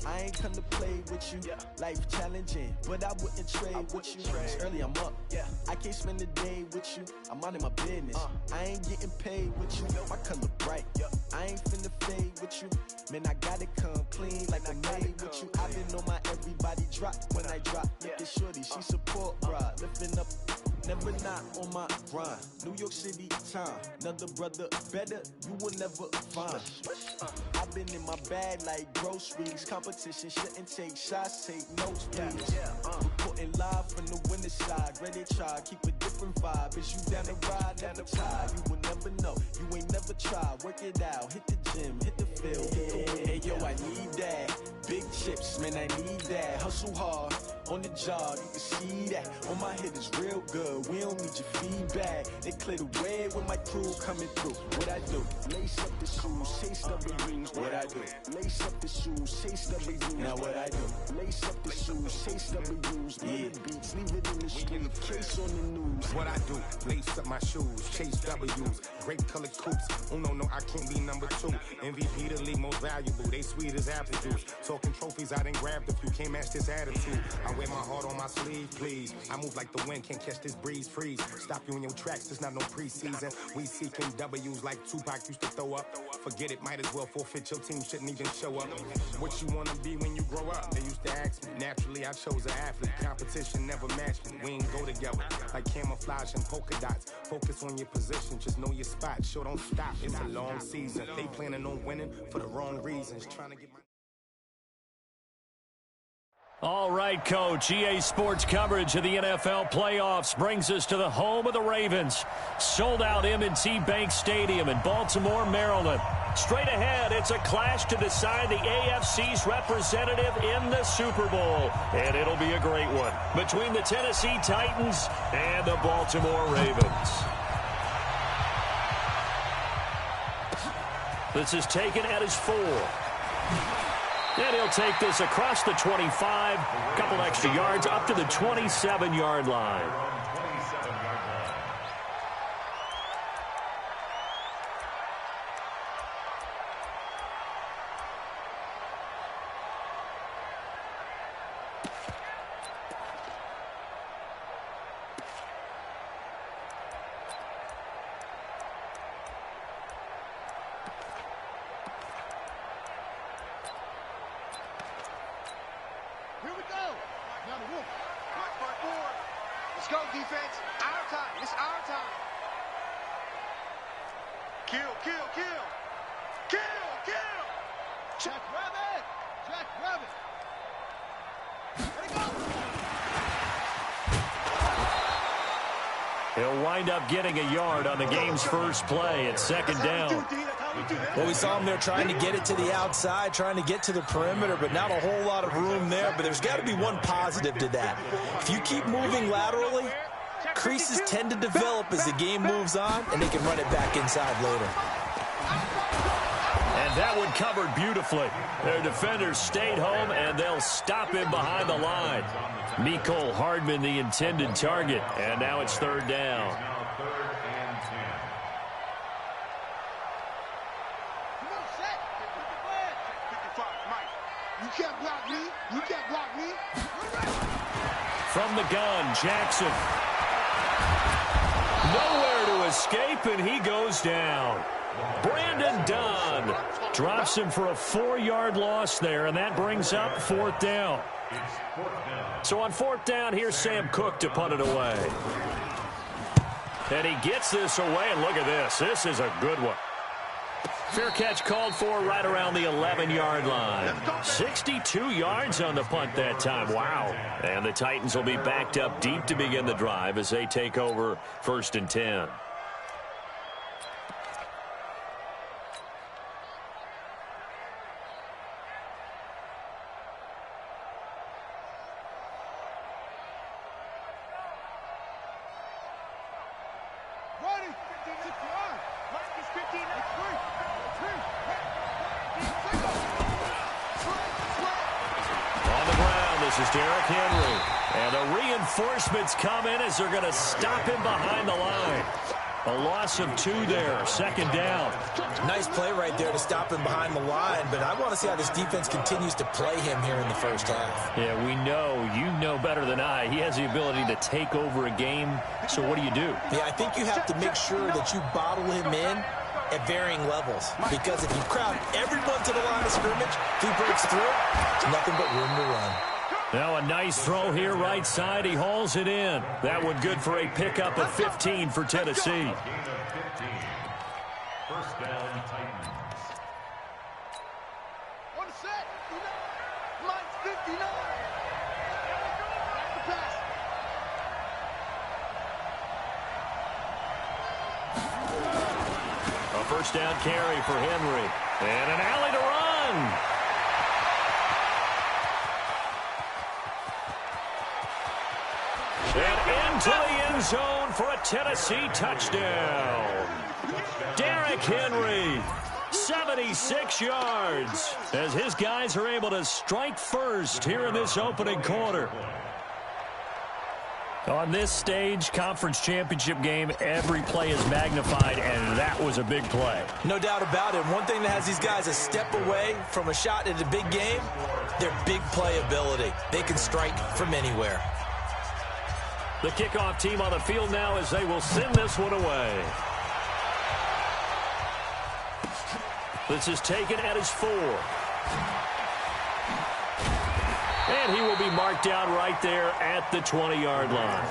I ain't come to play with you. Life challenging, but I wouldn't trade with you. It's early, I'm up. I can't spend the day with you. I'm out of my business. I ain't getting paid with you. My color bright. I ain't finna fade with you. Man, I gotta come clean like I made with you. I been on my everybody drop when I drop. Look at shorty, she support ride. Lifting up, never not on my grind. New York City time, another brother better, you will never find. I've been in my bag like groceries. Competition shouldn't take shots, take notes, please. Reporting live from the winter side. Ready to try, keep a different vibe. Is you down the ride, never try. You will never know, you ain't never tried. Work it out, hit the gym, hit the field. Hey yo, I need that. Big chips, man, I need that. Hustle hard, on the job, you can see that. On my head is real good, we don't need your feedback. They clear the way when my crew coming through. What I do? Lace up the shoes, chase W's. What I do? Lace up the shoes, chase W's. Now what I do? Lace up the shoes, chase W's. Yeah, beats, leave it in the street, case on the news. What I do? Lace up my shoes, chase W's. Grape colored coops. Oh no, I can't be number 2. MVP the league most valuable. They sweet as apple juice. Talking trophies, I done grabbed a few. Can't match this attitude. I wear my heart on my sleeve, please. I move like the wind, can't catch this breeze. Freeze. Stop you in your tracks. There's not no preseason. We seeking W's like Tupac used to throw up. Forget it, might as well forfeit. Your team shouldn't even show up. What you wanna be when you grow up? They used to ask me. Naturally, I chose an athlete. Competition never matched me. We ain't go together like camouflage and polka dots. Focus on your position, just know your spot. Sure, don't stop. It's a long season. They planning on winning for the wrong reasons. Trying to get my... All right, Coach. EA Sports coverage of the NFL playoffs brings us to the home of the Ravens. Sold-out M&T Bank Stadium in Baltimore, Maryland. Straight ahead, it's a clash to decide the AFC's representative in the Super Bowl. And it'll be a great one between the Tennessee Titans and the Baltimore Ravens. This is taken at his 4. And he'll take this across the 25, couple extra yards up to the 27-yard line. Here we go. Now the wolf. Watch part 4. Let's go, defense. Our time. It's our time. Kill, kill, kill. Kill, kill. Jack Rabbit. Jack Rabbit. Let it go. He'll wind up getting a yard on the game's first play at second down. Well, we saw him there trying to get it to the outside, trying to get to the perimeter, but not a whole lot of room there. But there's got to be one positive to that. If you keep moving laterally, creases tend to develop as the game moves on, and they can run it back inside later. And that one covered beautifully. Their defenders stayed home, and they'll stop him behind the line. Mecole Hardman, the intended target, and now it's third down. You can't block me. You can't block me. From the gun, Jackson. Nowhere to escape, and he goes down. Brandon Dunn drops him for a 4-yard loss there, and that brings up fourth down. So on fourth down, here's Sam Cook to punt it away. And he gets this away, and look at this. This is a good one. Fair catch called for right around the 11-yard line. 62 yards on the punt that time. Wow. And the Titans will be backed up deep to begin the drive as they take over first and 10. Reinforcements come in as they're going to stop him behind the line. A loss of 2 there, second down. Nice play right there to stop him behind the line, but I want to see how this defense continues to play him here in the first half. Yeah, we know. You know better than I. He has the ability to take over a game, so what do you do? Yeah, I think you have to make sure that you bottle him in at varying levels, because if you crowd everyone to the line of scrimmage, if he breaks through, it's nothing but room to run. Now a nice throw here right side. He hauls it in. That one good for a pickup of 15 for Tennessee. First down, Titans. On the set. Mine's 59. The pass. A first down carry for Henry. And an alley to run. And into the end zone for a Tennessee touchdown. Derrick Henry, 76 yards, as his guys are able to strike first here in this opening quarter. On this stage, conference championship game, every play is magnified, and that was a big play. No doubt about it. One thing that has these guys a step away from a shot at a big game, their big play ability. They can strike from anywhere. The kickoff team on the field now as they will send this one away. This is taken at his 4. And he will be marked down right there at the 20-yard line.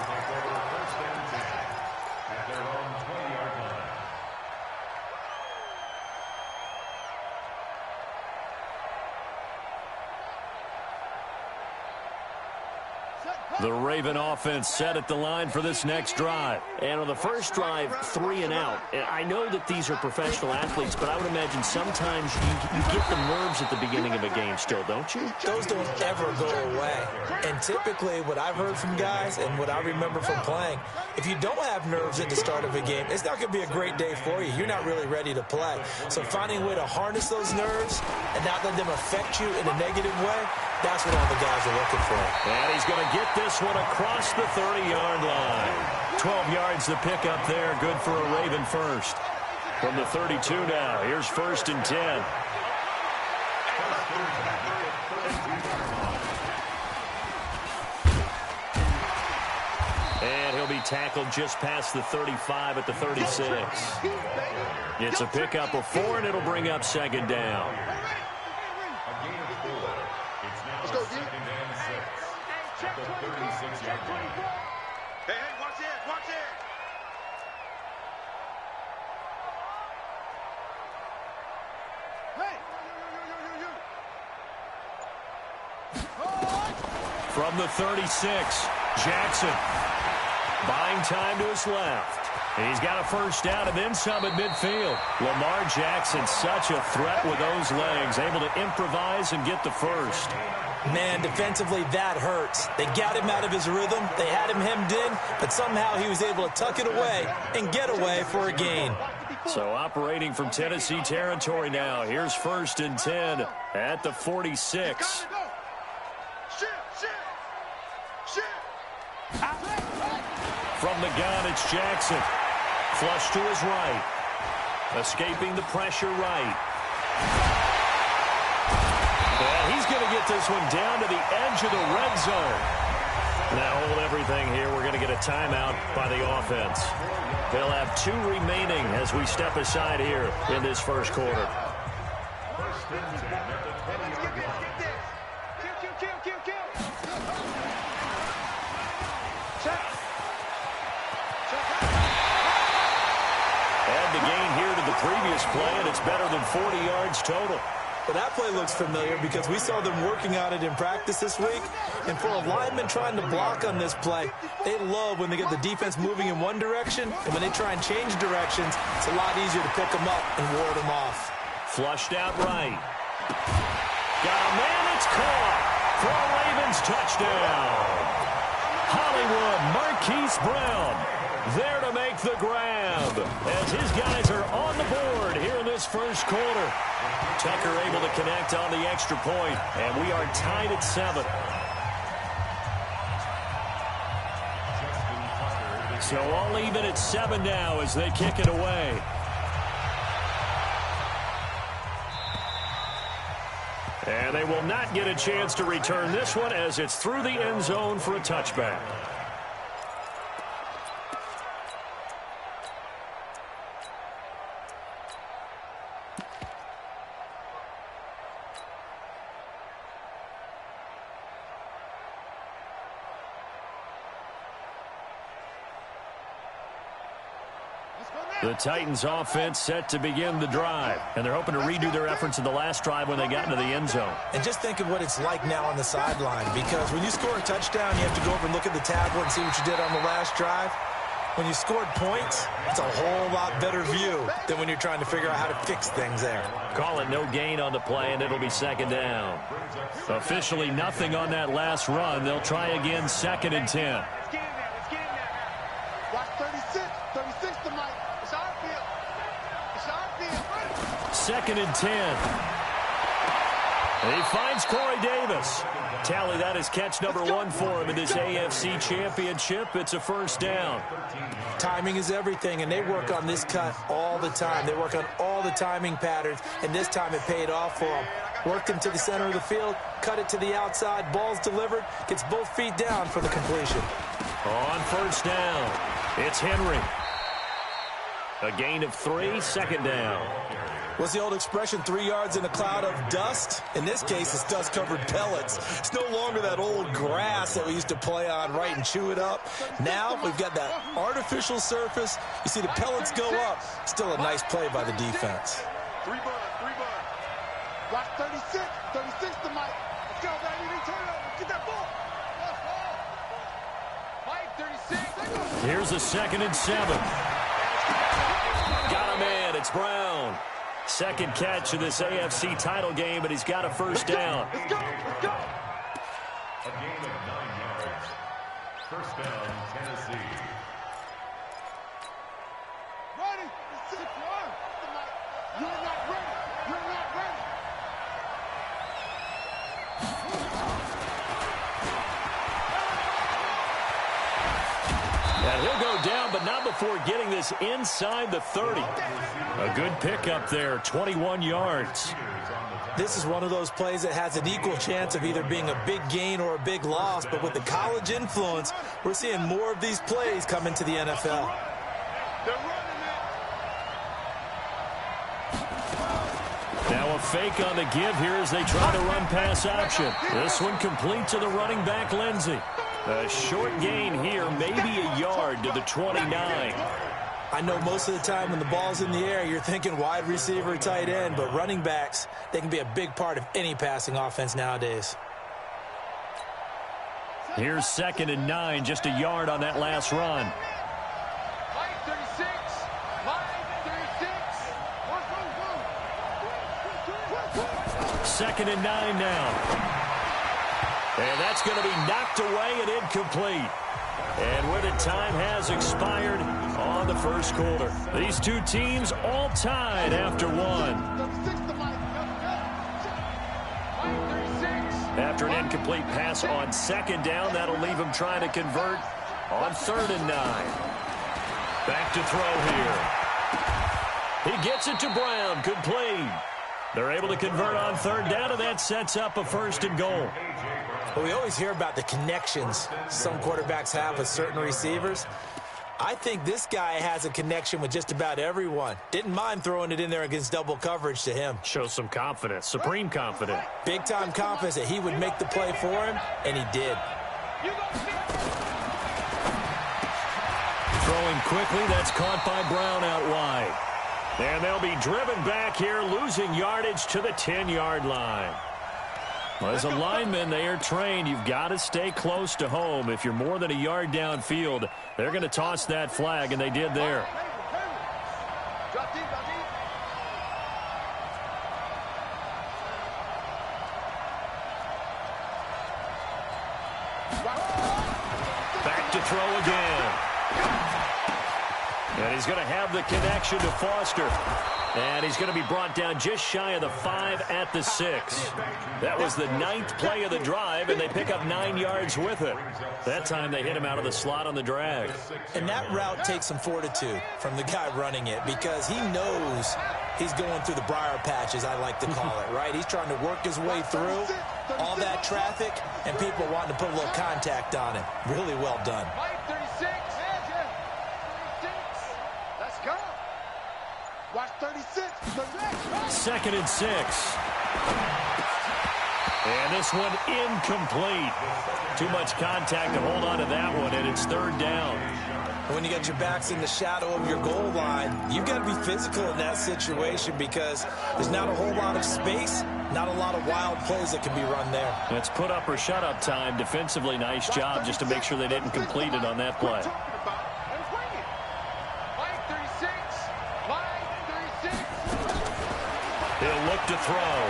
The Raven offense set at the line for this next drive. And on the first drive, 3 and out. And I know that these are professional athletes, but I would imagine sometimes you get the nerves at the beginning of a game still, don't you? Those don't ever go away. And typically what I've heard from guys and what I remember from playing, if you don't have nerves at the start of a game, it's not going to be a great day for you. You're not really ready to play. So finding a way to harness those nerves and not let them affect you in a negative way, that's what all the guys are looking for. And he's going to get this one across the 30-yard line. 12 yards to pick up there. Good for a Raven first. From the 32 now. Here's 1st and 10. And he'll be tackled just past the 35 at the 36. It's a pickup of 4, and it'll bring up 2nd down. Let's go, D. Check 36 yard line. Hey, watch it, watch it. Hey, From the 36, Jackson buying time to his left. He's got a first down and then some at midfield. Lamar Jackson, such a threat with those legs, able to improvise and get the first. Man, defensively, that hurts. They got him out of his rhythm. They had him hemmed in, but somehow he was able to tuck it away and get away for a gain. So operating from Tennessee territory now. Here's 1st and 10 at the 46. From the gun, it's Jackson. Flush to his right. Escaping the pressure right. And he's going to get this one down to the edge of the red zone. Now hold everything here. We're going to get a timeout by the offense. They'll have 2 remaining as we step aside here in this first quarter. Add the gain here to the previous play, and it's better than 40 yards total. But that play looks familiar because we saw them working on it in practice this week. And for a lineman trying to block on this play, they love when they get the defense moving in one direction. And when they try and change directions, it's a lot easier to pick them up and ward them off. Flushed out right. Got a man that's caught for a Ravens touchdown. Hollywood Marquise Brown there to make the grab as his guys are on the board here in this first quarter. Tucker able to connect on the extra point, and we are tied at 7. So all even at 7 now as they kick it away. And they will not get a chance to return this one as it's through the end zone for a touchback. The Titans offense set to begin the drive, and they're hoping to redo their efforts in the last drive when they got into the end zone. And just think of what it's like now on the sideline, because when you score a touchdown, you have to go over and look at the tablet and see what you did on the last drive. When you scored points, it's a whole lot better view than when you're trying to figure out how to fix things there. Call it no gain on the play, and it'll be 2nd down. Officially nothing on that last run. They'll try again 2nd and 10. Let's get in there. Let's get in there. Watch 36. 36 to Mike. It's our field. It's our field. 2nd and 10. He finds Corey Davis. Tally, that is catch number 1 for him in this AFC Championship. It's a 1st down. Timing is everything, and they work on this cut all the time. They work on all the timing patterns, and this time it paid off for them. Worked him to the center of the field, cut it to the outside, ball's delivered, gets both feet down for the completion. On 1st down, it's Henry. A gain of 3, 2nd down. What's the old expression, 3 yards in a cloud of dust? In this case, it's dust-covered pellets. It's no longer that old grass that we used to play on, right, and chew it up. Now we've got that artificial surface. You see the pellets go up. Still a nice play by the defense. 3 bud. Watch 36. 36 to Mike. Let's go, baby. We turn it over. Get that ball. Mike, 36. Here's a 2nd and 7. Got a man. It's Brown. 2nd catch of this AFC title game, but he's got a 1st down. Let's go. Let's go. A gain of 9 yards. 1st down, Tennessee. Ready. It's 6 yards. You're not ready. You're not ready. And he'll go down, but not before getting this inside the 30. A good pickup there, 21 yards. This is one of those plays that has an equal chance of either being a big gain or a big loss, but with the college influence, we're seeing more of these plays come into the NFL. Now a fake on the give here as they try to run pass option. This one complete to the running back, Lindsey. A short gain here, maybe a yard to the 29. I know most of the time when the ball's in the air, you're thinking wide receiver, tight end, but running backs, they can be a big part of any passing offense nowadays. Here's 2nd and 9, just a yard on that last run. Mike, 36. Mike, 36. 2nd and 9 now. And that's going to be knocked away and incomplete. And where the time has expired on the 1st quarter. These two teams all tied after 1. After an incomplete pass on 2nd down, that'll leave them trying to convert on 3rd and 9. Back to throw here. He gets it to Brown. Complete. They're able to convert on 3rd down, and that sets up a 1st and goal. Well, we always hear about the connections some quarterbacks have with certain receivers. I think this guy has a connection with just about everyone. Didn't mind throwing it in there against double coverage to him. Shows some confidence, supreme confidence. Big-time confidence that he would make the play for him, and he did. Throwing quickly, that's caught by Brown out wide. And they'll be driven back here, losing yardage to the 10-yard line. Well, as a lineman, they are trained. You've got to stay close to home. If you're more than a yard downfield, they're going to toss that flag, and they did there. Back to throw again. And he's going to have the connection to Foster. And he's going to be brought down just shy of the 5 at the 6. That was the 9th play of the drive, and they pick up 9 yards with it. That time they hit him out of the slot on the drag. And that route takes some fortitude from the guy running it because he knows he's going through the briar patch, as I like to call it, right? He's trying to work his way through all that traffic and people wanting to put a little contact on him. Really well done. 36. Let's go. Watch 36. 2nd and 6. And this one incomplete. Too much contact to hold on to that one, and it's 3rd down. When you got your backs in the shadow of your goal line, you've got to be physical in that situation because there's not a whole lot of space, not a lot of wild plays that can be run there. It's put up or shut up time. Defensively, nice job just to make sure they didn't complete it on that play. He'll look to throw.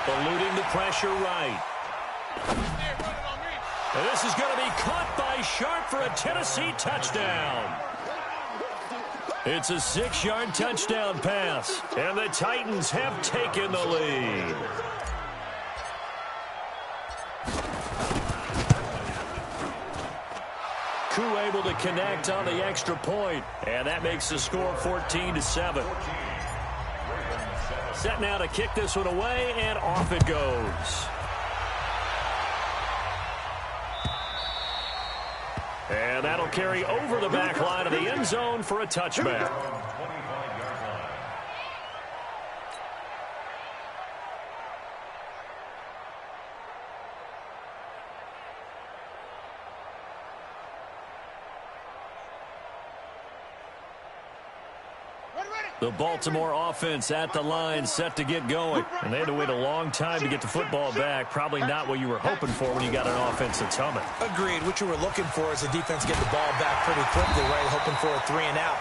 Eluding the pressure right. And this is going to be caught by Sharp for a Tennessee touchdown. It's a 6-yard touchdown pass, and the Titans have taken the lead. Koo able to connect on the extra point, and that makes the score 14-7. Set now to kick this one away, and off it goes. And that'll carry over the back line of the end zone for a touchback. The Baltimore offense at the line, set to get going. And they had to wait a long time to get the football back. Probably not what you were hoping for when you got an offense that's humming. Agreed. What you were looking for is the defense get the ball back pretty quickly, right? Hoping for a 3 and out.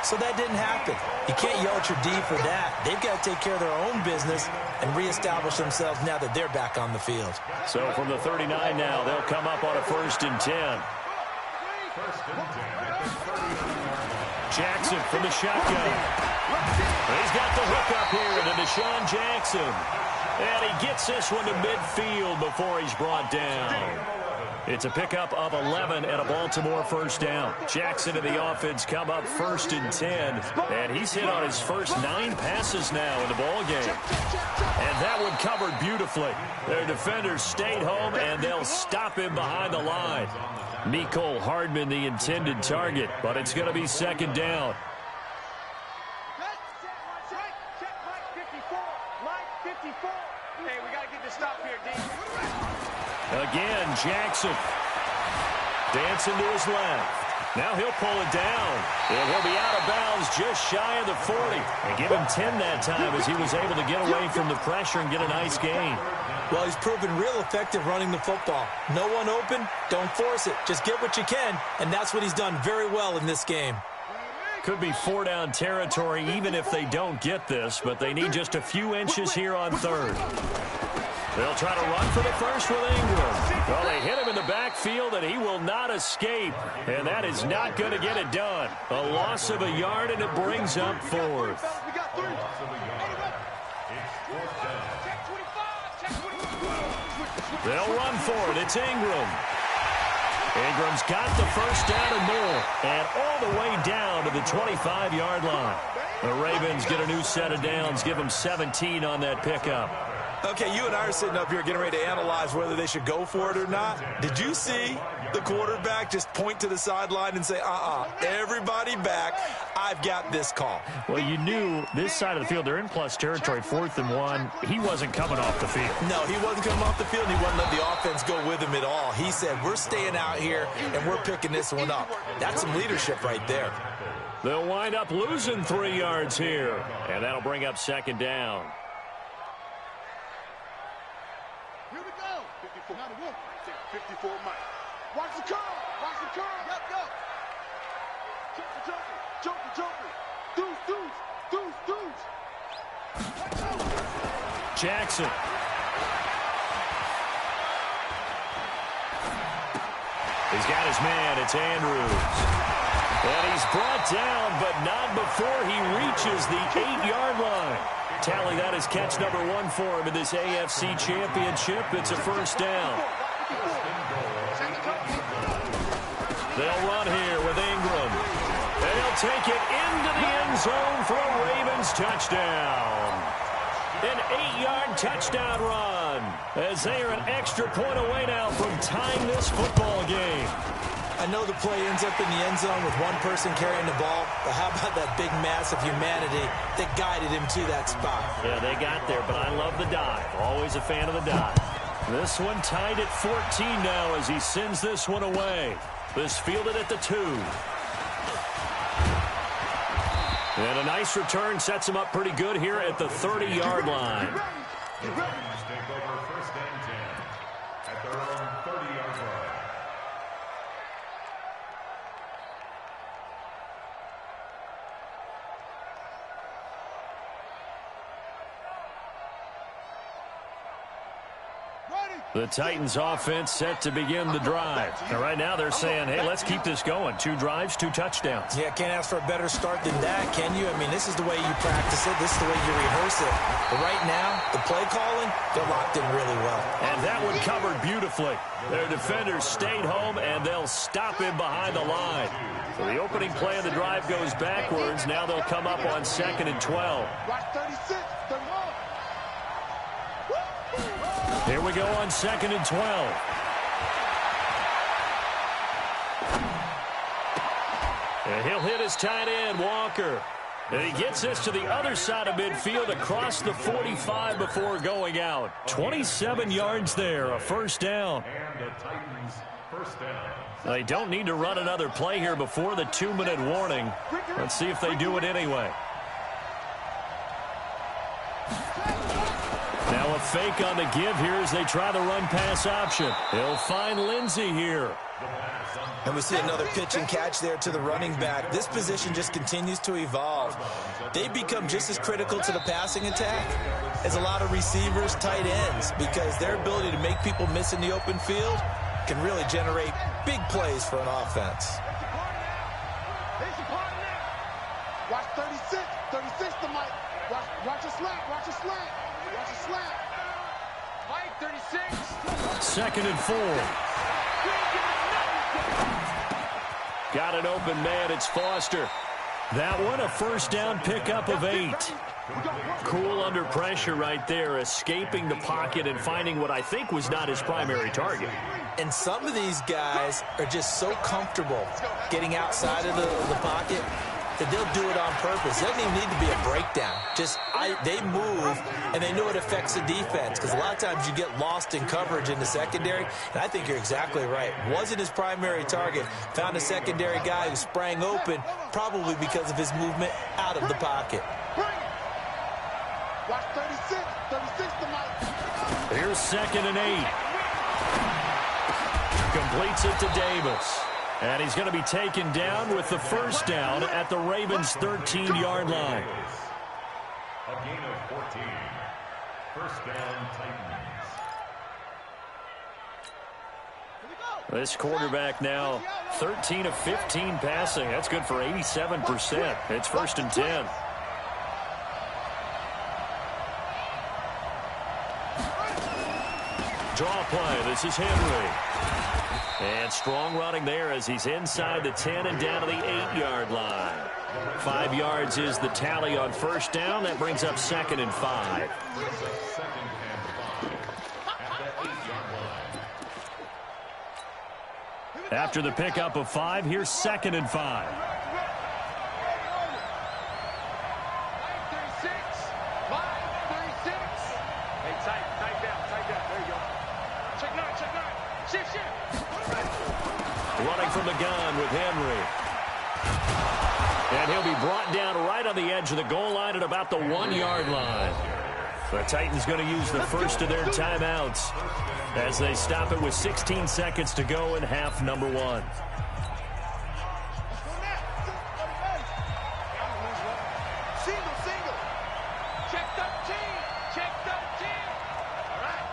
So that didn't happen. You can't yell at your D for that. They've got to take care of their own business and reestablish themselves now that they're back on the field. So from the 39 now, they'll come up on a 1st and 10. Jackson from the shotgun. He's got the hook up here to Deshaun Jackson. And he gets this one to midfield before he's brought down. It's a pickup of 11 and a Baltimore 1st down. Jackson and the offense come up 1st and 10. And he's hit on his first 9 passes now in the ballgame. And that one covered beautifully. Their defenders stayed home, and they'll stop him behind the line. Mecole Hardman the intended target, but it's going to be 2nd down. Hey, we got to get this stop here, D. Again, Jackson. Dancing to his left. Now he'll pull it down. And he'll be out of bounds just shy of the 40. And give him 10 that time as he was able to get away from the pressure and get a nice gain. Well, he's proven real effective running the football. No one open, don't force it. Just get what you can, and that's what he's done very well in this game. Could be 4-down territory even if they don't get this, but they need just a few inches here on 3rd. They'll try to run for the first with Ingram. Well, they hit him in the backfield, and he will not escape. And that is not going to get it done. A loss of a yard, and it brings up 4th. They'll run for it. It's Ingram. Ingram's got the 1st down and more. And all the way down to the 25-yard line. The Ravens get a new set of downs. Give them 17 on that pickup. Okay, you and I are sitting up here getting ready to analyze whether they should go for it or not. Did you see the quarterback just point to the sideline and say, everybody back, I've got this call? Well, you knew this side of the field, they're in plus territory, 4th and 1. He wasn't coming off the field. No, he wasn't coming off the field, and he wasn't letting the offense go with him at all. He said, we're staying out here, and we're picking this one up. That's some leadership right there. They'll wind up losing 3 yards here, and that'll bring up 2nd down. Here we go. 54. Not a wolf. 54 Mike. Watch the curl. Watch the curl. Yep, yep. Joker. Deuce. Jackson. He's got his man. It's Andrews. And he's brought down, but not before he reaches the 8-yard line. Tally, that is catch number 1 for him in this AFC Championship. It's a first down. They'll run here with Ingram. And they'll take it into the end zone for a Ravens touchdown. An 8-yard touchdown run as they are an extra point away now from tying this football game. I know the play ends up in the end zone with one person carrying the ball, but how about that big mass of humanity that guided him to that spot? Yeah, they got there, but I love the dive. Always a fan of the dive. This one tied at 14 now as he sends this one away. This fielded at the 2. And a nice return sets him up pretty good here at the 30-yard line. The Ravens take over first and 10 at their own 30-yard line. The Titans offense set to begin the drive. And right now they're saying, hey, let's keep this going. 2 drives, 2 touchdowns. Yeah, can't ask for a better start than that, can you? I mean, this is the way you practice it. This is the way you rehearse it. But right now, the play calling, they're locked in really well. And that one covered beautifully. Their defenders stayed home, and they'll stop him behind the line. So the opening play of the drive goes backwards. Now they'll come up on 2nd and 12. Watch 36, 31. Here we go on 2nd and 12. And he'll hit his tight end, Walker. And he gets this to the other side of midfield across the 45 before going out. 27 yards there, a first down. And the Titans first down. They don't need to run another play here before the 2-minute warning. Let's see if they do it anyway. Now a fake on the give here as they try the run-pass option. He'll find Lindsey here. And we see another pitch and catch there to the running back. This position just continues to evolve. They become just as critical to the passing attack as a lot of receivers, tight ends, because their ability to make people miss in the open field can really generate big plays for an offense. Watch 36, 36 to Mike. Watch a slant, watch a slant. Watch a slant. Mike, 36. 2nd and 4. Got an open man. It's Foster. That one, a first down pickup of 8. Cool under pressure right there, escaping the pocket and finding what I think was not his primary target. And some of these guys are just so comfortable getting outside of the pocket that they'll do it on purpose. It doesn't even need to be a breakdown. They move, and they know it affects the defense, because a lot of times you get lost in coverage in the secondary, and I think you're exactly right. Wasn't his primary target. Found a secondary guy who sprang open, probably because of his movement out of the pocket. Watch 36, 36 to Mike. Here's 2nd and 8. Completes it to Davis. And he's going to be taken down with the first down at the Ravens' 13-yard line. A gain of 14. First down, Titans. This quarterback now 13 of 15 passing. That's good for 87%. It's 1st and 10. Draw play. This is Henry. And strong running there as he's inside the 10 and down to the 8-yard line. 5 yards is the tally on first down. That brings up 2nd and 5. After the pickup of 5, here's 2nd and 5. 36, 36. Hey, tight down. There you go. Check 9. Shift. Running from the gun with Henry. And he'll be brought down right on the edge of the goal line at about the 1-yard line. The Titans going to use the first of their timeouts as they stop it with 16 seconds to go in half number 1. Single. Check 13. All right.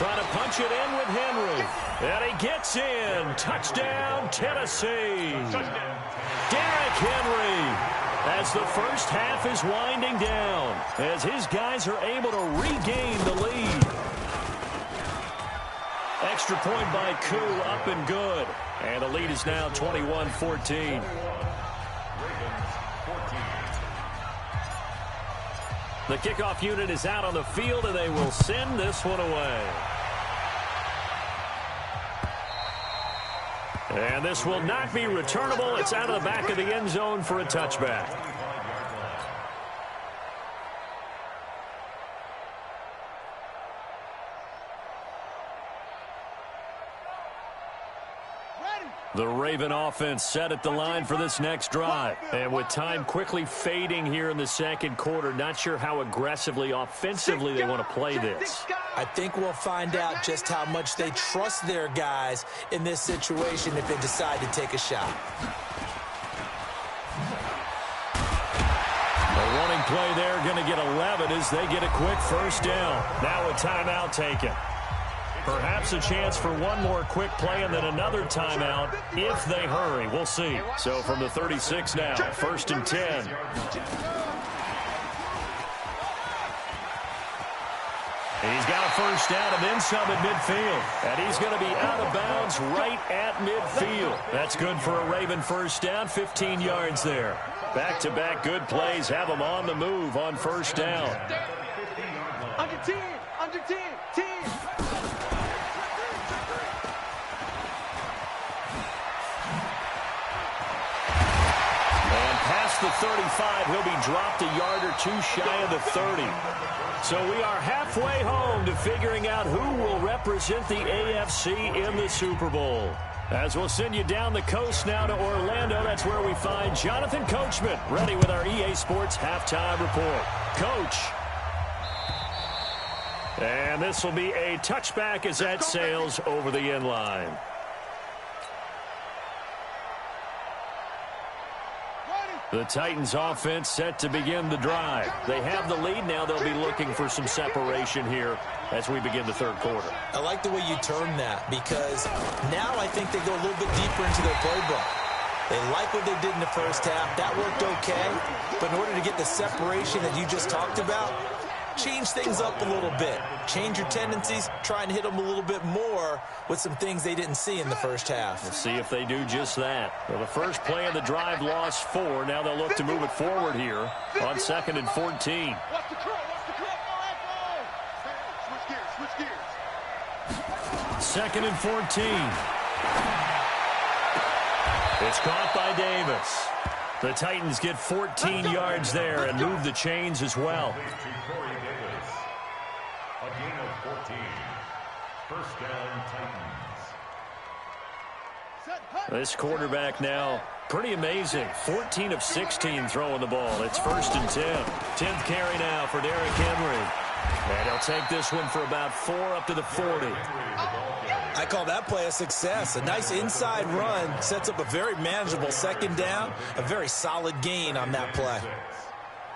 Trying to punch it in with Henry. And he gets in. Touchdown, Tennessee. Derrick Henry, as the first half is winding down, as his guys are able to regain the lead. Extra point by Koo, up and good. And the lead is now 21-14. The kickoff unit is out on the field, and they will send this one away. And this will not be returnable. It's out of the back of the end zone for a touchback. The Raven offense set at the line for this next drive. And with time quickly fading here in the second quarter, not sure how aggressively, offensively they want to play this. I think we'll find out just how much they trust their guys in this situation if they decide to take a shot. A running play there, going to get 11 as they get a quick first down. Now a timeout taken. Perhaps a chance for one more quick play and then another timeout if they hurry. We'll see. So from the 36 now, 1st and 10. He's got a first down and then some at midfield. And he's going to be out of bounds right at midfield. That's good for a Raven first down, 15 yards there. Back-to-back good plays have them on the move on first down. Under 10, under 10, 10. Past the 35, he'll be dropped a yard or two shy of the 30. So we are halfway home to figuring out who will represent the AFC in the Super Bowl. As we'll send you down the coast now to Orlando, that's where we find Jonathan Coachman, ready with our EA Sports halftime report. Coach. And this will be a touchback as that sails over the end line. The Titans offense set to begin the drive. They have the lead now. They'll be looking for some separation here as we begin the third quarter. I like the way you term that because now I think they go a little bit deeper into their playbook. They like what they did in the first half. That worked okay. But in order to get the separation that you just talked about, change things up a little bit. Change your tendencies. Try and hit them a little bit more with some things they didn't see in the first half. We'll see if they do just that. Well, the first play of the drive lost 4. Now they'll look to move it forward here on 2nd and 14. Watch the curl, watch the curl. Switch gears, switch gears. 2nd and 14. It's caught by Davis. The Titans get 14 yards there and move the chains as well. A gain of 14. First down, Titans. This quarterback now, pretty amazing. 14 of 16 throwing the ball. It's 1st and 10. 10th carry now for Derrick Henry. And he'll take this one for about 4 up to the 40. I call that play a success. A nice inside run sets up a very manageable second down. A very solid gain on that play.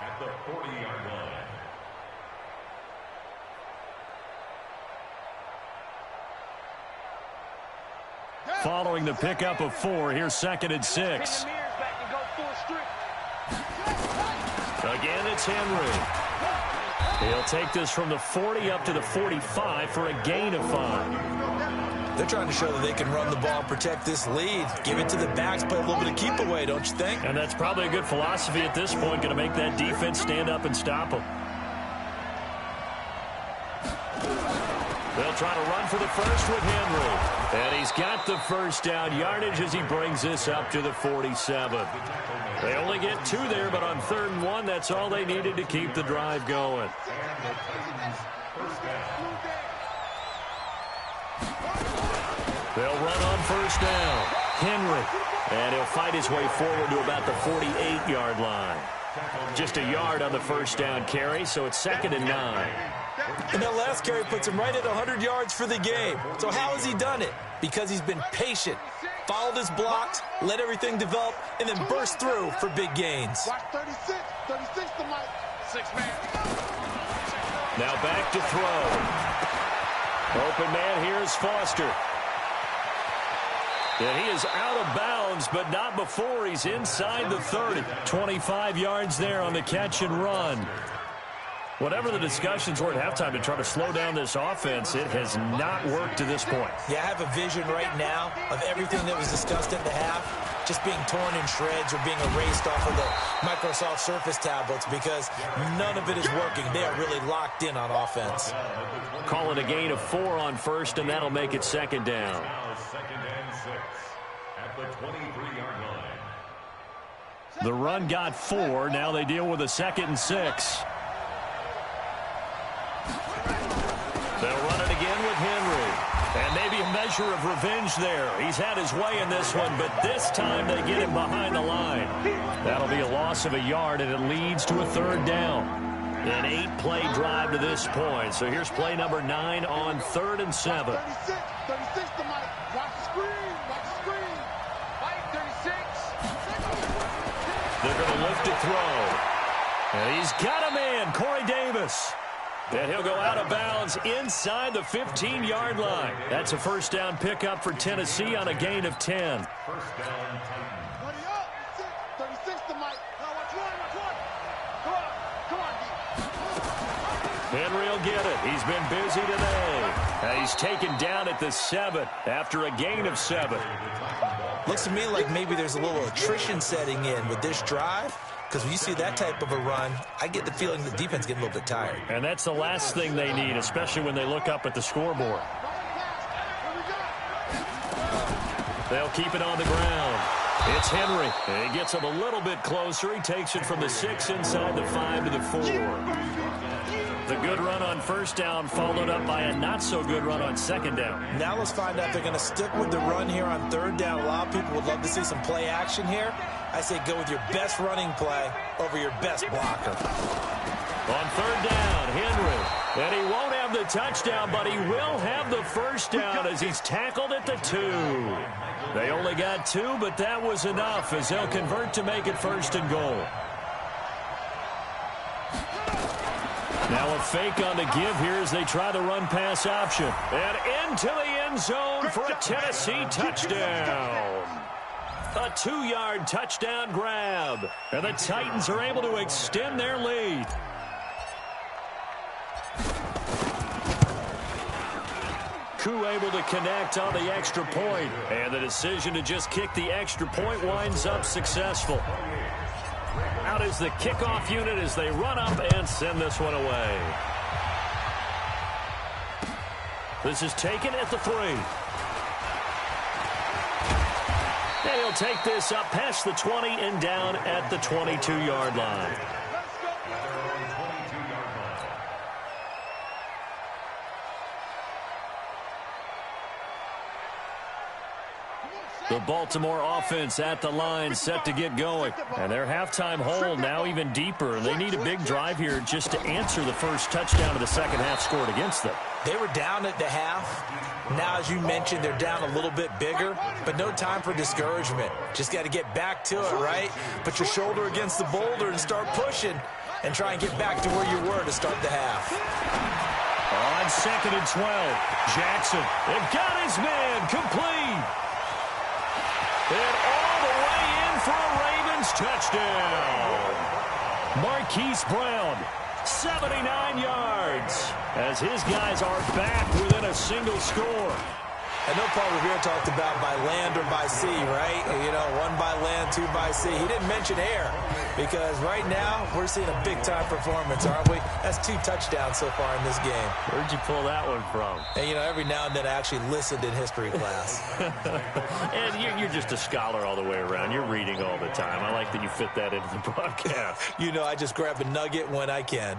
At the 40-yard line. Following the pickup of 4, here's 2nd and 6. Again, it's Henry. He'll take this from the 40 up to the 45 for a gain of 5. They're trying to show that they can run the ball and protect this lead. Give it to the backs, play a little bit of keep away, don't you think? And that's probably a good philosophy at this point, going to make that defense stand up and stop them. They'll try to run for the first with Henry. And he's got the first down yardage as he brings this up to the 47. They only get 2 there, but on 3rd and 1, that's all they needed to keep the drive going. They'll run on first down. Henry. And he'll fight his way forward to about the 48-yard line. Just a yard on the first down carry, so it's 2nd and 9. And that last carry puts him right at 100 yards for the game. So how has he done it? Because he's been patient, followed his blocks, let everything develop, and then burst through for big gains. Watch 36 to Mike. 6 man. Now back to throw. Open man, here's Foster. And he is out of bounds, but not before he's inside the 30. 25 yards there on the catch and run. Whatever the discussions were at halftime to try to slow down this offense, it has not worked to this point. Yeah, I have a vision right now of everything that was discussed at the half just being torn in shreds or being erased off of the Microsoft Surface tablets because none of it is working. They are really locked in on offense. Call it a gain of 4 on first, and that'll make it second down. Second and 6 at the 23-yard line. The run got 4. Now they deal with a 2nd and 6. They'll run it again with Henry. And maybe a measure of revenge there. He's had his way in this one, but this time they get him behind the line. That'll be a loss of a yard, and it leads to a 3rd down. An 8-play drive to this point. So here's play number 9 on 3rd and 7. 36 to Mike. Watch the screen. Watch the screen. Mike, 36. They're going to lift to throw. And he's got a man, Corey Davis. And he'll go out of bounds inside the 15-yard line. That's a 1st down pickup for Tennessee on a gain of 10. 1st down, Titans. 36 to Mike. Now watch one. Come on, D. Henry will get it. He's been busy today. And he's taken down at the 7 after a gain of 7. Looks to me like maybe there's a little attrition setting in with this drive. Because when you see that type of a run, I get the feeling the defense getting a little bit tired. And that's the last thing they need, especially when they look up at the scoreboard. They'll keep it on the ground. It's Henry. And he gets him a little bit closer. He takes it from the 6 inside the 5 to the 4. The good run on 1st down followed up by a not-so-good run on 2nd down. Now let's find out if they're going to stick with the run here on 3rd down. A lot of people would love to see some play action here. I say go with your best running play over your best blocker. On 3rd down, Henry. And he won't have the touchdown, but he will have the 1st down as he's tackled at the 2. They only got 2, but that was enough as they'll convert to make it 1st and goal. Now a fake on the give here as they try the run-pass option. And into the end zone for a Tennessee touchdown. A 2-yard touchdown grab. And the Titans are able to extend their lead. Koo able to connect on the extra point. And the decision to just kick the extra point winds up successful. Out is the kickoff unit as they run up and send this one away. This is taken at the 3. And he'll take this up past the 20 and down at the 22-yard line. The Baltimore offense at the line set to get going. And their halftime hole now even deeper. And they need a big drive here just to answer the first touchdown of the second half scored against them. They were down at the half. Now, as you mentioned, they're down a little bit bigger, but no time for discouragement. Just got to get back to it, right? Put your shoulder against the boulder and start pushing and try and get back to where you were to start the half. On 2nd and 12, Jackson. They've got his man complete. And all the way in for a Ravens touchdown. Marquise Brown, 79 yards, as his guys are back within a single score. I know Paul Revere talked about by land or by sea, right? You know, 1 by land, 2 by sea. He didn't mention air because right now we're seeing a big-time performance, aren't we? That's 2 touchdowns so far in this game. Where'd you pull that one from? And, you know, every now and then I actually listened in history class. And you're just a scholar all the way around. You're reading all the time. I like that you fit that into the broadcast. You know, I just grab a nugget when I can.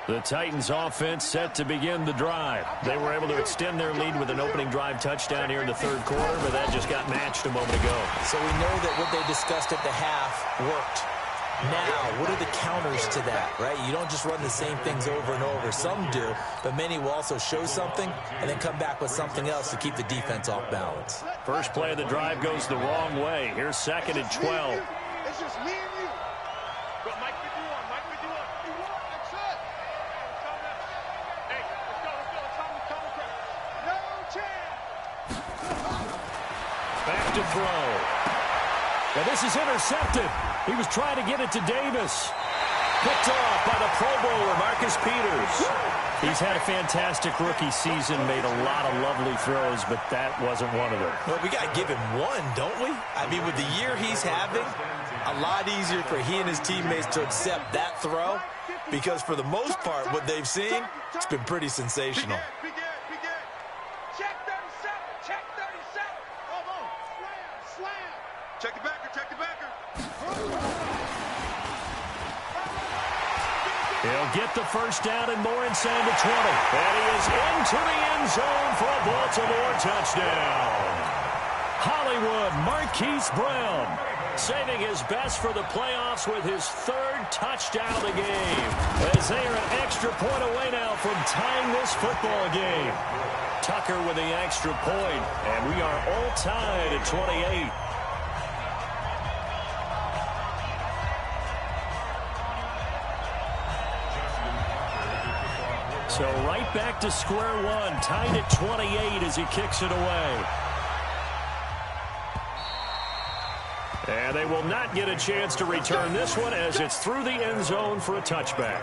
The Titans offense set to begin the drive. They were able to extend their lead with an opening drive touchdown here in the 3rd quarter, but that just got matched a moment ago. So we know that what they discussed at the half worked. Now, what are the counters to that, right? You don't just run the same things over and over. Some do, but many will also show something and then come back with something else to keep the defense off balance. First play of the drive goes the wrong way. Here's 2nd and 12. It's just me and you. But Mike 51, Mike 51. to throw. And this is intercepted. He was trying to get it to Davis. Picked off by the Pro Bowler, Marcus Peters. He's had a fantastic rookie season, made a lot of lovely throws, but that wasn't one of them. Well, we got to give him one, don't we? I mean, with the year he's having, a lot easier for he and his teammates to accept that throw, because for the most part, what they've seen, it's been pretty sensational. Check 37. Check 37. Come on. Slam. Check the backer. Check the backer. He'll get the first down and more inside the 20. And he is into the end zone for a Baltimore touchdown. Hollywood Marquise Brown saving his best for the playoffs with his third touchdown of the game, as they are an extra point away now from tying this football game. Tucker with the extra point, and we are all tied at 28. So right back to square one, tied at 28 as he kicks it away. And they will not get a chance to return this one as it's through the end zone for a touchback.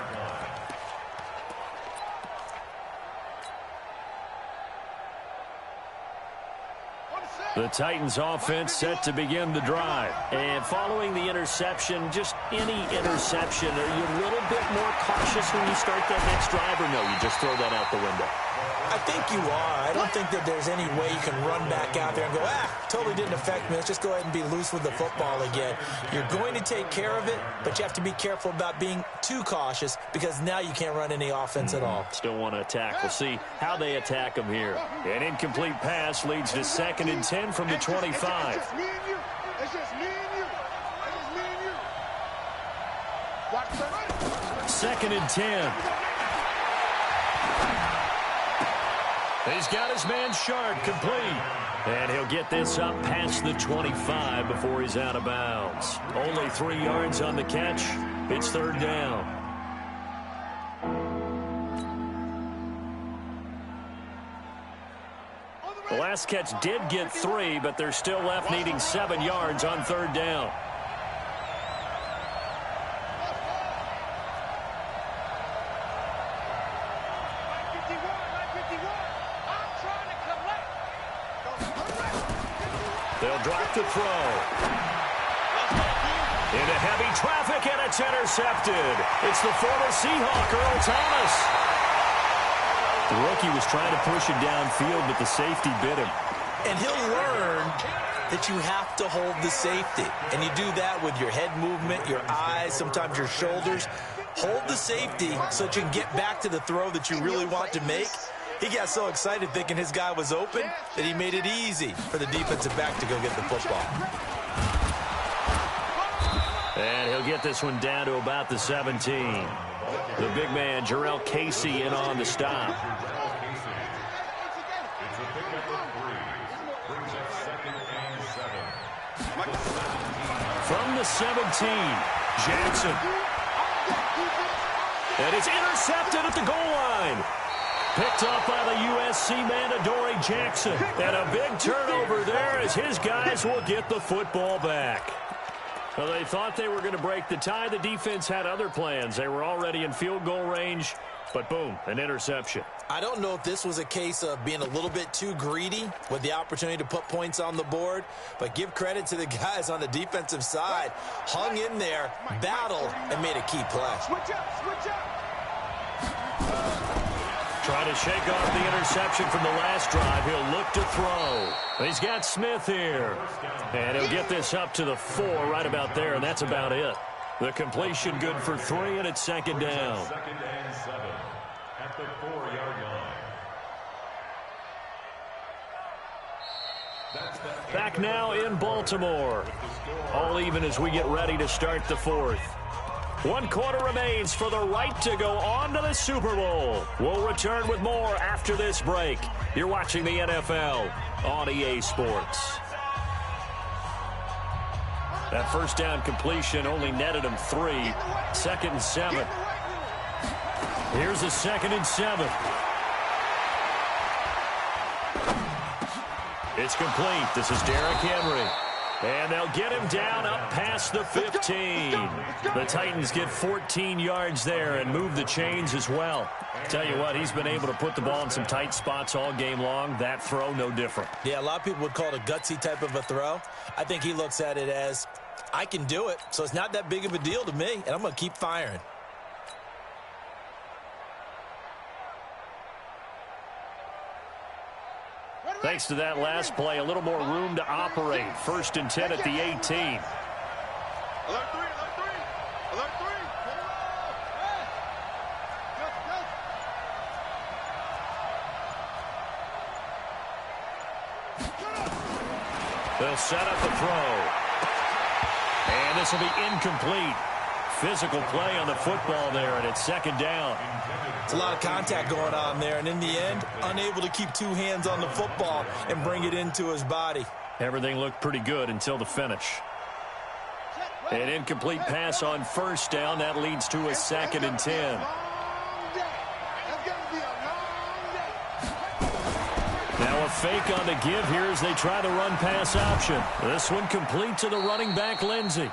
The Titans offense set to begin the drive. And following the interception, just any interception, are you a little bit more cautious when you start that next drive, or no, you just throw that out the window? I think you are. I don't think that there's any way you can run back out there and go, totally didn't affect me. Let's just go ahead and be loose with the football again. You're going to take care of it, but you have to be careful about being too cautious, because now you can't run any offense at all. Still want to attack. We'll see how they attack them here. An incomplete pass leads to 2nd and 10 from the 25. It's just me and you. It's just me and you. It's just me and you. Watch the 2nd and 10. He's got his man Sharp complete. And he'll get this up past the 25 before he's out of bounds. Only 3 yards on the catch. It's 3rd down. The last catch did get 3, but they're still left needing 7 yards on 3rd down. They'll drop the throw. Into heavy traffic, and it's intercepted. It's the former Seahawk, Earl Thomas. The rookie was trying to push it downfield, but the safety bit him. And he'll learn that you have to hold the safety. And you do that with your head movement, your eyes, sometimes your shoulders. Hold the safety so that you can get back to the throw that you really want to make. He got so excited thinking his guy was open that he made it easy for the defensive back to go get the football. And he'll get this one down to about the 17. The big man, Jarrell Casey, in on the stop. From the 17, Jackson. And it's intercepted at the goal line. Picked up by the USC man, Adoree Jackson. And a big turnover there as his guys will get the football back. Well, they thought they were going to break the tie. The defense had other plans. They were already in field goal range, but boom, an interception. I don't know if this was a case of being a little bit too greedy with the opportunity to put points on the board, but give credit to the guys on the defensive side. Hung in there, battled, and made a key play. switch up, switch up. Trying to shake off the interception from the last drive. He'll look to throw. He's got Smith here. And he'll get this up to the 4 right about there, and that's about it. The completion good for 3, and it's 2nd down. 2nd and 7 at the 4-yard line. Back now in Baltimore. All even as we get ready to start the 4th. 1 quarter remains for the right to go on to the Super Bowl. We'll return with more after this break. You're watching the NFL on EA Sports. That first down completion only netted him 3. 2nd and 7. Here's a 2nd and 7. It's complete. This is Derrick Henry. And they'll get him down up past the 15. The Titans get 14 yards there and move the chains as well. Tell you what, he's been able to put the ball in some tight spots all game long. That throw, no different. Yeah, a lot of people would call it a gutsy type of a throw. I think he looks at it as, I can do it, so it's not that big of a deal to me, and I'm going to keep firing. Thanks to that last play, a little more room to operate. 1st and 10 at the 18. Alert 3, alert 3, alert 3. They'll set up the throw. And this will be incomplete. Physical play on the football there, and it's 2nd down. It's a lot of contact going on there, and in the end, unable to keep 2 hands on the football and bring it into his body. Everything looked pretty good until the finish. An incomplete pass on 1st down. That leads to a 2nd and 10. Now a fake on the give here as they try the run-pass option. This one complete to the running back, Lindsey.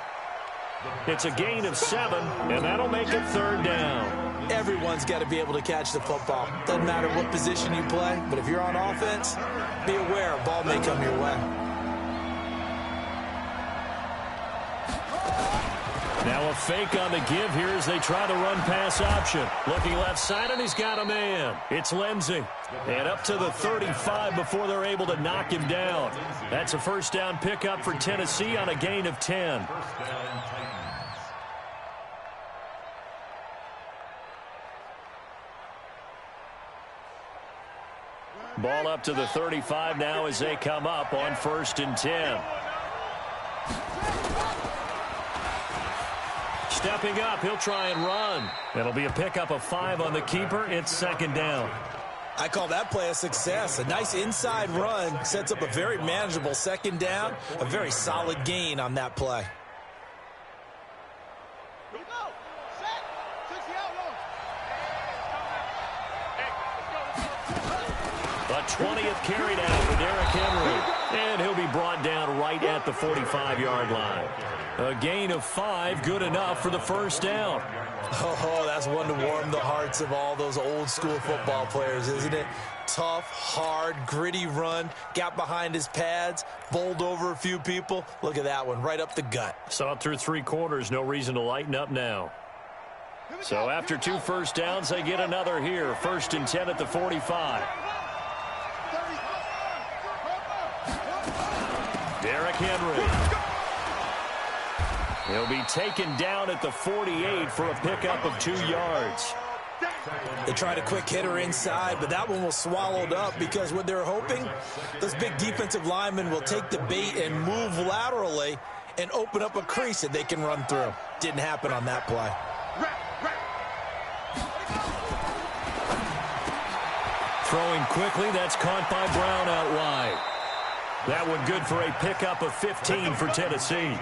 It's a gain of 7, and that'll make it 3rd down. Everyone's got to be able to catch the football. Doesn't matter what position you play, but if you're on offense, be aware a ball may come your way. Now a fake on the give here as they try the run-pass option. Looking left side, and he's got a man. It's Lindsey. And up to the 35 before they're able to knock him down. That's a 1st down pickup for Tennessee on a gain of 10. Ball up to the 35 now as they come up on 1st and 10. Stepping up, he'll try and run. It'll be a pickup of 5 on the keeper. It's 2nd down. I call that play a success. A nice inside run sets up a very manageable 2nd down. A very solid gain on that play. The 20th carry down for Derrick Henry. And he'll be brought down right at the 45-yard line. A gain of 5, good enough for the 1st down. Oh, that's one to warm the hearts of all those old-school football players, isn't it? Tough, hard, gritty run. Got behind his pads, bowled over a few people. Look at that one, right up the gut. Saw it through 3 quarters. No reason to lighten up now. So after 2 first downs, they get another here. 1st and 10 at the 45. Derrick Henry. He'll be taken down at the 48 for a pickup of 2 yards. They tried a quick hitter inside, but that one was swallowed up because what they're hoping, those big defensive linemen will take the bait and move laterally and open up a crease that they can run through. Didn't happen on that play. Throwing quickly, that's caught by Brown out wide. That one good for a pickup of 15 for Tennessee.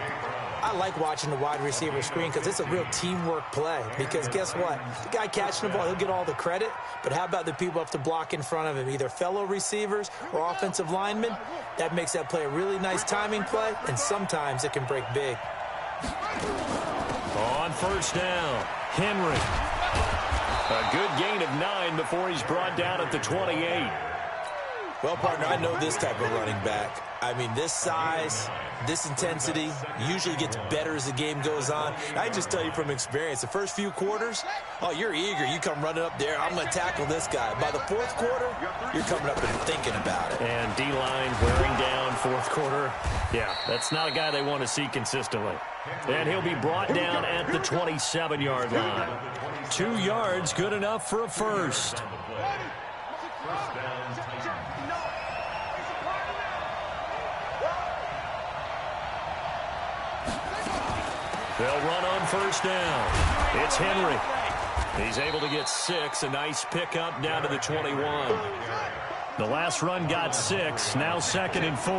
I like watching the wide receiver screen because it's a real teamwork play. Because guess what? The guy catching the ball, he'll get all the credit. But how about the people up to block in front of him, either fellow receivers or offensive linemen? That makes that play a really nice timing play, and sometimes it can break big. On 1st down, Henry. A good gain of 9 before he's brought down at the 28. Well, partner, I know this type of running back. I mean, this size, this intensity usually gets better as the game goes on. And I just tell you from experience, the first few quarters, oh, you're eager. You come running up there. I'm going to tackle this guy. By the 4th quarter, you're coming up and thinking about it. And D-line wearing down 4th quarter. Yeah, that's not a guy they want to see consistently. And he'll be brought down at the 27-yard line. 2 yards, good enough for a first. They'll run on 1st down. It's Henry. He's able to get 6. A nice pickup down to the 21. The last run got 6. Now 2nd and 4.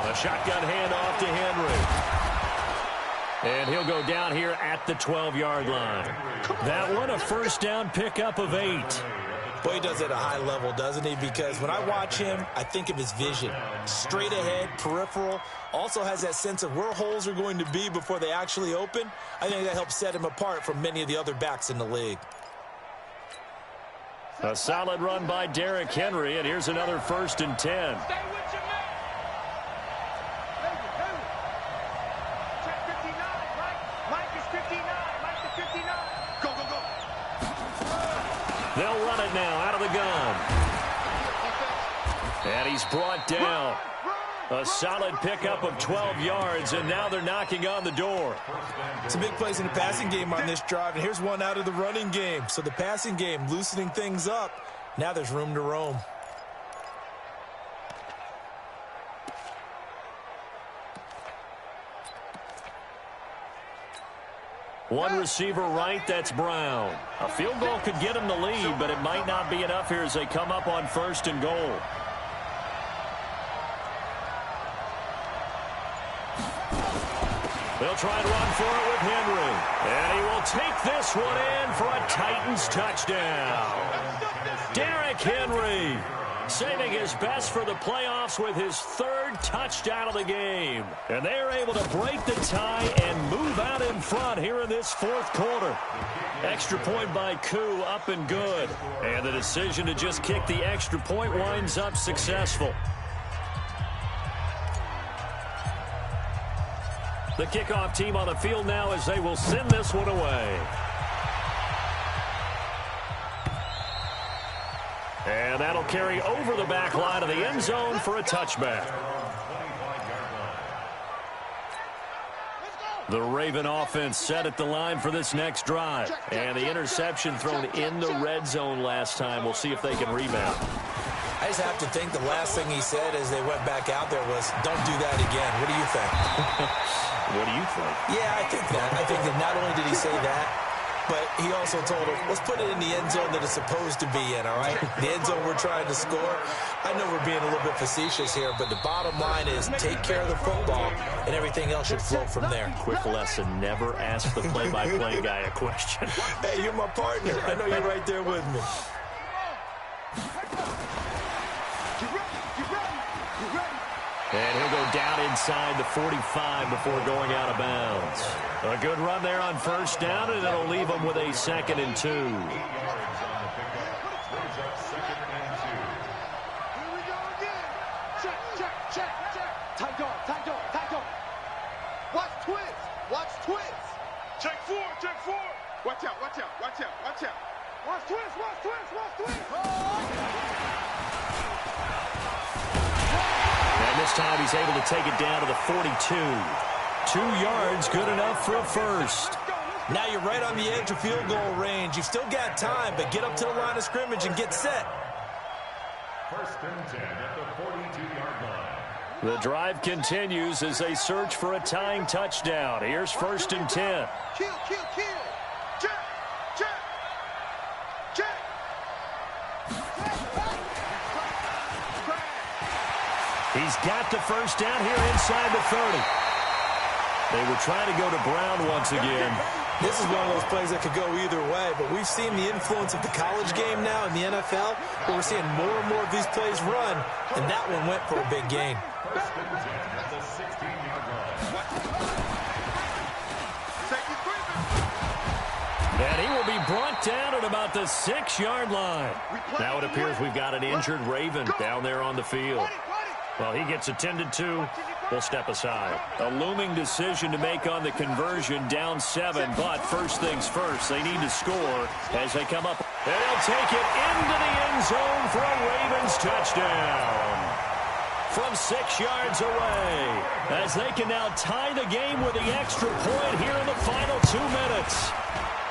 A shotgun handoff to Henry. And he'll go down here at the 12-yard line. That one, a first down pickup of 8. Boy, he does it at a high level, doesn't he? Because when I watch him, I think of his vision. Straight ahead, peripheral. Also has that sense of where holes are going to be before they actually open. I think that helps set him apart from many of the other backs in the league. A solid run by Derrick Henry, and here's another 1st and 10. They'll run it now out of the gun. And he's brought down. A solid pickup of 12 yards, and now they're knocking on the door. It's a big place in the passing game on this drive, and here's one out of the running game. So the passing game loosening things up. Now there's room to roam. One receiver right, that's Brown. A field goal could get him the lead, but it might not be enough here as they come up on 1st and goal. They'll try and run for it with Henry. And he will take this one in for a Titans touchdown. Derrick Henry saving his best for the playoffs with his 3rd touchdown of the game. And they're able to break the tie and move out in front here in this 4th quarter. Extra point by Koo, up and good. And the decision to just kick the extra point winds up successful. The kickoff team on the field now as they will send this one away. And that'll carry over the back line of the end zone for a touchback. The Raven offense set at the line for this next drive. And the interception thrown in the red zone last time. We'll see if they can rebound. I just have to think the last thing he said as they went back out there was, don't do that again. What do you think? What do you think? Yeah, I think that. I think that not only did he say that, but he also told him, let's put it in the end zone that it's supposed to be in, all right? The end zone we're trying to score. I know we're being a little bit facetious here, but the bottom line is take care of the football, and everything else should flow from there. Quick lesson, never ask the play-by-play guy a question. Hey, you're my partner. I know you're right there with me. And he'll go down inside the 45 before going out of bounds. A good run there on 1st down, and it'll leave them with a 2nd and 2. Here we go again. Check. Tight guard. Watch twins. Check four. Watch out. Watch twins. And this time he's able to take it down to the 42. 2 yards, good enough for a first. Now you're right on the edge of field goal range. You've still got time, but get up to the line of scrimmage and get set. 1st and 10 at the 42-yard line. The drive continues as they search for a tying touchdown. Here's 1st and 10. Kill. Check. He's got the first down here inside the 30. They were trying to go to Brown once again. This is one of those plays that could go either way, but we've seen the influence of the college game now in the NFL, where we're seeing more and more of these plays run, and that one went for a big gain. 1st and 10 at the 16-yard line. And he will be brought down at about the 6-yard line. Now it appears we've got an injured Raven down there on the field. Well, he gets attended to. We'll step aside. A looming decision to make on the conversion, down 7, but first things first, they need to score as they come up. And they'll take it into the end zone for a Ravens touchdown. From 6 yards away, as they can now tie the game with the extra point here in the final 2 minutes.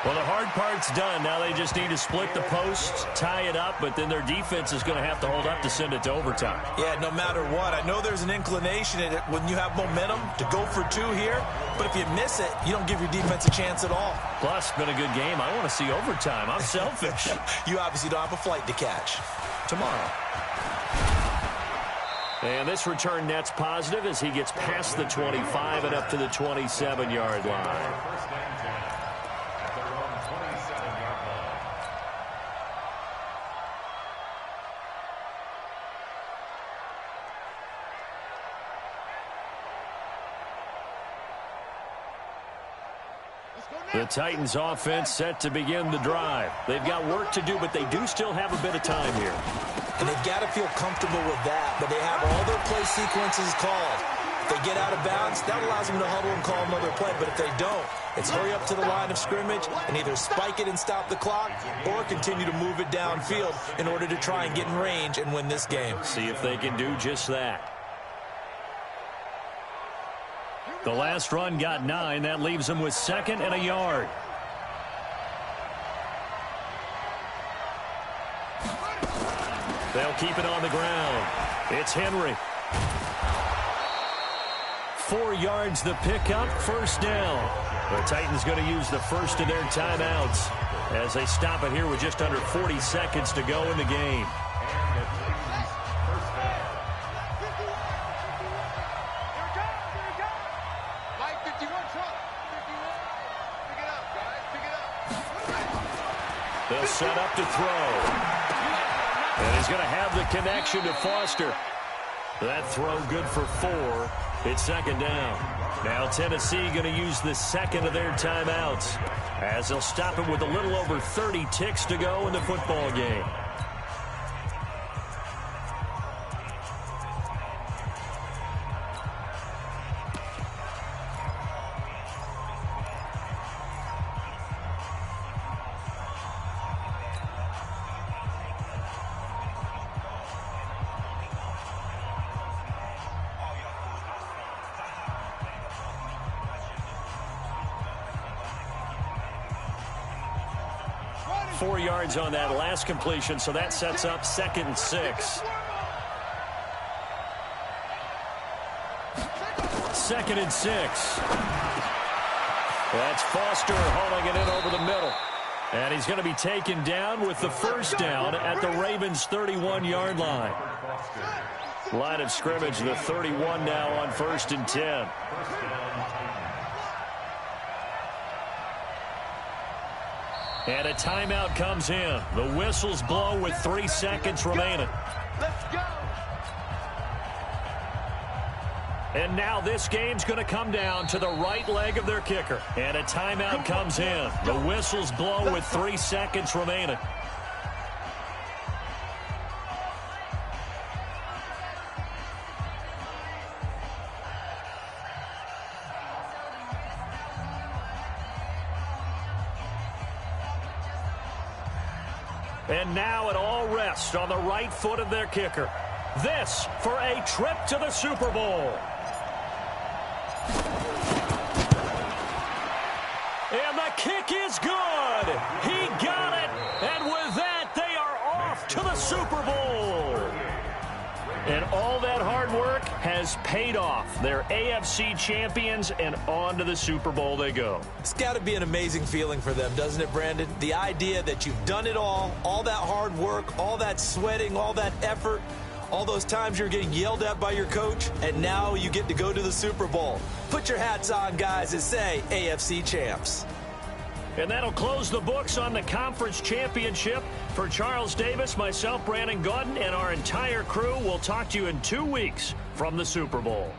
Well, the hard part's done. Now they just need to split the posts, tie it up, but then their defense is going to have to hold up to send it to overtime. Yeah, no matter what. I know there's an inclination in it when you have momentum to go for 2 here, but if you miss it, you don't give your defense a chance at all. Plus, it's been a good game. I want to see overtime. I'm selfish. You obviously don't have a flight to catch. Tomorrow. And this return net's positive as he gets past the 25 and up to the 27-yard line. First and 10 at their own 27-yard line. The Titans offense set to begin the drive. They've got work to do, but they do still have a bit of time here. And they've got to feel comfortable with that, but they have all their play sequences called. If they get out of bounds, that allows them to huddle and call another play, but if they don't, it's hurry up to the line of scrimmage and either spike it and stop the clock or continue to move it downfield in order to try and get in range and win this game. See if they can do just that. The last run got 9. That leaves them with 2nd and a yard. They'll keep it on the ground. It's Henry. 4 yards the pickup, first down. The Titans going to use the first of their timeouts as they stop it here with just under 40 seconds to go in the game. They'll set up to throw. And he's going to have the connection to Foster. That throw good for 4. It's 2nd down. Now Tennessee going to use the second of their timeouts as they'll stop it with a little over 30 ticks to go in the football game. Four yards on that last completion, so that sets up 2nd and 6. 2nd and 6. That's Foster hauling it in over the middle. And he's going to be taken down with the first down at the Ravens' 31-yard line. Line of scrimmage, the 31 now on 1st and 10. And a timeout comes in. The whistles blow with 3 seconds remaining. Let's go. And now this game's going to come down to the right leg of their kicker. And a timeout comes in. The whistles blow with 3 seconds remaining. And now it all rests on the right foot of their kicker. This for a trip to the Super Bowl. And the kick is good. He got it. And with that, they are off to the Super Bowl. And all that hard work has paid off. They're AFC champions, and on to the Super Bowl they go. It's got to be an amazing feeling for them, doesn't it, Brandon? The idea that you've done it all that hard work, all that sweating, all that effort, all those times you're getting yelled at by your coach, and now you get to go to the Super Bowl. Put your hats on, guys, and say AFC champs. And that'll close the books on the conference championship. For Charles Davis, myself, Brandon Gaudin, and our entire crew, we'll talk to you in 2 weeks from the Super Bowl.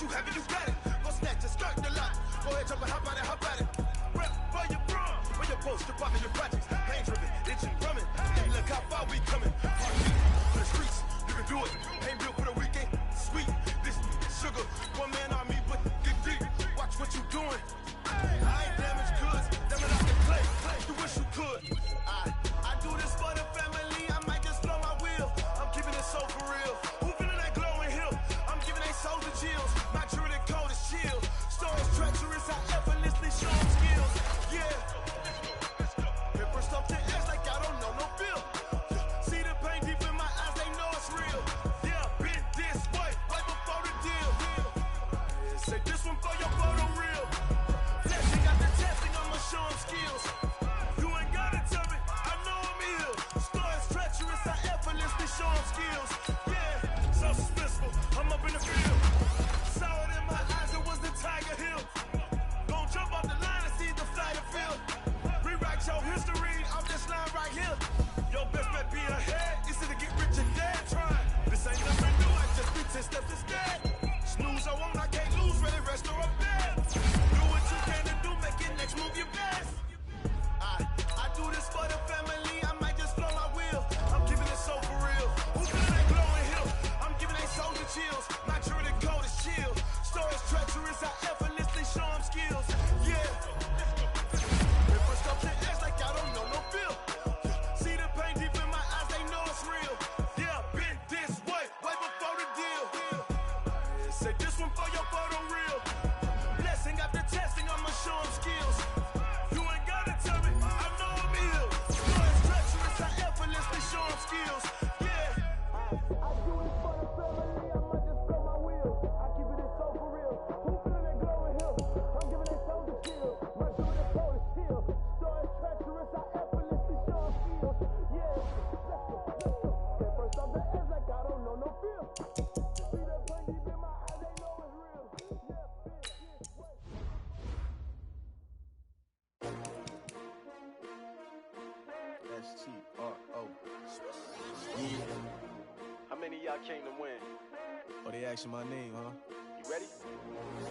you have it, you got it. Go snatch it, skirt the lot. Go ahead, jump and hop on it, hop on it. Rep for your bro, for your post, your pocket, your projects. Pain driven, itching, drumming. Hey, look how far we coming. Heartbeat for the streets, you can do it. Ain't built for the weekend, sweet. This sugar, one man on me, but dig deep. Watch what you doing. I ain't damaged goods, damn it out the clay. You wish you could. I do this for the family, I might just blow my wheel. I'm keeping it so for real. Who feeling that glowing hill? I'm giving they souls the chills. My true the cold is chill. Stories treacherous, I effortlessly show them skills. Yeah. Paper stuff to edge like I don't know no feel. See the pain deep in my eyes, they know it's real. Yeah, been this way, right before the deal. Say this one for your photo reel. Flashing out the testing, I'ma show them skills. You ain't gotta tell me, I know I'm ill. Stories treacherous, I effortlessly show them skills. Yeah, so suspenseful, I'm up in the field. Saw it in my eyes, it was the Tiger Hill. Gon' jump off the line and see the flight of field. Rewrite your history off this line right here. Your best bet be ahead, it's to get rich and dead trying. This ain't nothing new, I just be 10 steps instead. Snooze I won't, I can't lose, ready, rest or I'm dead. Do what you can to do, make it next move your best. I do this for the family, I might just blow my wheel. I'm giving it so for real. Who feeling that glowing hill? I'm giving they souls the chills. My true the cold is chill. Stories treacherous, I effortlessly show them skills. Yeah. Paper stuff to edge like I don't know no feel. See the pain deep in my eyes, they know it's real. Yeah, been this way, way before the deal. Say this one for your photo reel. Blessing after testing, I'ma show them skills. You ain't gotta tell me, I know I'm ill. Stories treacherous, I effortlessly show them skills. Yeah. I do it for the family, I might just blow my wheel. I keep it so for real. Who feeling that glowing hill? I'm giving they souls the chill. My true the cold is chill. Stories treacherous, I effortlessly show them skills. Yeah. Get first off the edge like I don't know no feel. See the pain deep in my eyes, they know it's real. Yeah, S-T-R-O. Yeah. How many of y'all came to win? Oh, they asking my name, huh? You ready?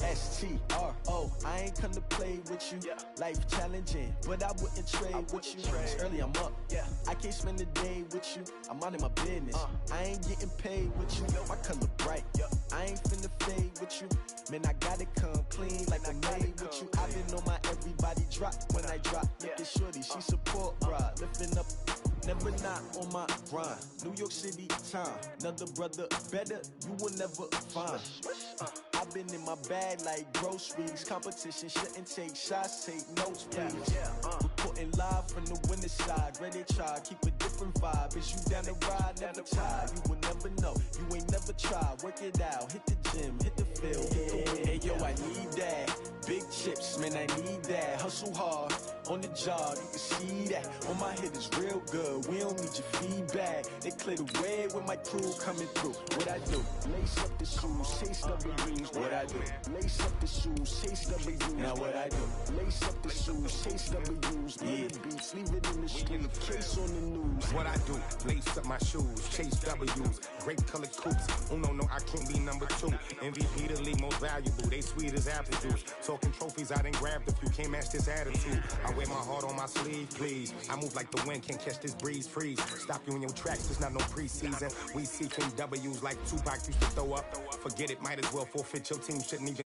S-T-R-O. I ain't come to play with you. Yeah. Life challenging, but I wouldn't trade with you. It's early, I'm up. Yeah. I can't spend the day with you. I'm minding my business. I ain't getting paid with you. My color bright. Yeah. I ain't finna fade with you. Man, I gotta come clean like I made with you. I've been on my everybody drop when I drop. Look at shorty, she support ride. Lifting up, never not on my grind. New York City time. Another brother better, you will never find. I've been in my bag like groceries. Competition shouldn't take shots, take notes, please. Reporting live from the winter side. Ready to try, keep a different vibe. Is you down the ride, never tired. You will never know, you ain't never tried. Work it out, hit the gym, hit the field, hit the wind. Hey yo, I need that. Big chips, man, I need that. Hustle hard, on the job, you can see that. On my hit is real good, we don't need your feedback. They clear the way when my crew coming through. What I do? Lace up the shoes, chase W's. What I do? Lace up the shoes, chase W's. Now what I do? Lace up the shoes, chase W's. Yeah, beats, leave it in the street, case on the news. What I do? Lace up my shoes, chase W's. Great colored coops. Oh no, I can't be number 2. MVP the league most valuable. They sweet as apple juice. Talking trophies, I done grabbed a few. Can't match this attitude. I wear my heart on my sleeve, please. I move like the wind, can't catch this breeze, freeze. Stop you in your tracks, it's not no preseason. We seeking W's like Tupac used to throw up. Forget it, might as well forfeit. Your team shouldn't even